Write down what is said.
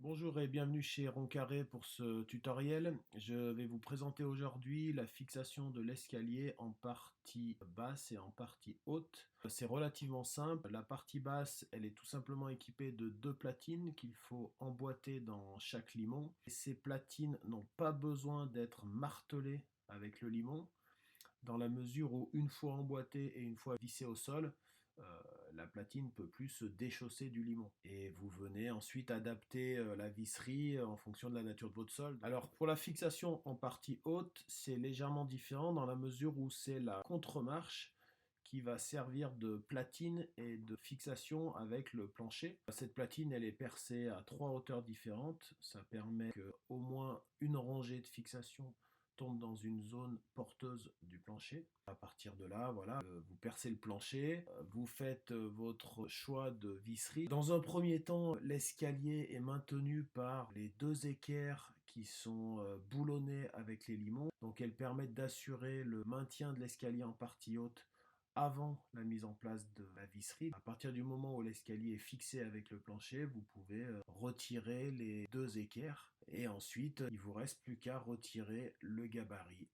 Bonjour et bienvenue chez Roncarré pour ce tutoriel. Je vais vous présenter aujourd'hui la fixation de l'escalier en partie basse et en partie haute. C'est relativement simple. La partie basse, elle est tout simplement équipée de deux platines qu'il faut emboîter dans chaque limon. Et ces platines n'ont pas besoin d'être martelées avec le limon, dans la mesure où une fois emboîtée et une fois vissée au sol, euh, la platine ne peut plus se déchausser du limon. Et vous venez ensuite adapter la visserie en fonction de la nature de votre sol. Alors pour la fixation en partie haute, c'est légèrement différent dans la mesure où c'est la contre-marche qui va servir de platine et de fixation avec le plancher. Cette platine, elle est percée à trois hauteurs différentes. Ça permet que au moins une rangée de fixation tombe dans une zone porteuse du plancher. À partir de là, voilà, vous percez le plancher, vous faites votre choix de visserie. Dans un premier temps, l'escalier est maintenu par les deux équerres qui sont boulonnés avec les limons. Donc elles permettent d'assurer le maintien de l'escalier en partie haute avant la mise en place de la visserie. À partir du moment où l'escalier est fixé avec le plancher, vous pouvez retirer les deux équerres et ensuite il vous reste plus qu'à retirer le gabarit